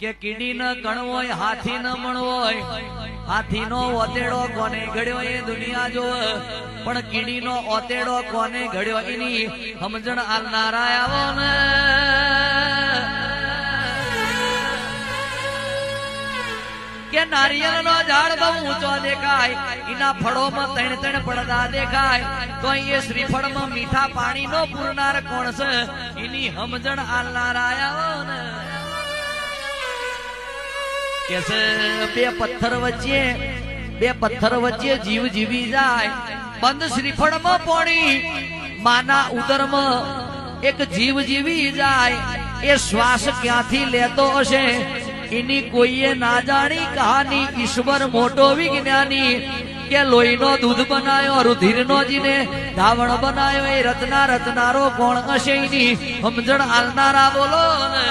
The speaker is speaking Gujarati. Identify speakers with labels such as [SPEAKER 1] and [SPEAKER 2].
[SPEAKER 1] કે કીડી ન કણ હોય હાથી ન મણ હોય હાથી નો ઓતેડો કોને ઘડ્યો એ દુનિયા જોવે પણ કીડી નો ઓતેડો કોને ઘડ્યો એની સમજણ આલનારા આવો ને કે નારિયેળ નો ઝાડ બહુ ઊંચો દેખાય એના ફળોમાં ત્રણ ત્રણ પડદા દેખાય તો એ શ્રીફળમાં મીઠા પાણી નો પૂરનાર કોણ છે એની સમજણ આલનારા આવો ને કે બે પથ્થર વચ્ચે જીવ જીવી જાય બંધ શ્રીફળમાં પોણી માના ઉદરમાં એક જીવ જીવી જાય એ શ્વાસ ક્યાંથી લેતો હશે એની કોઈએ ના જાણી કહાની ઈશ્વર મોટો વિજ્ઞાની કે લોહીનો દૂધ બનાયો રુધિરનો જીને ધાવણ બનાયો એ રચનારો કોણ હશે એની સમજણ આલનારા બોલો ને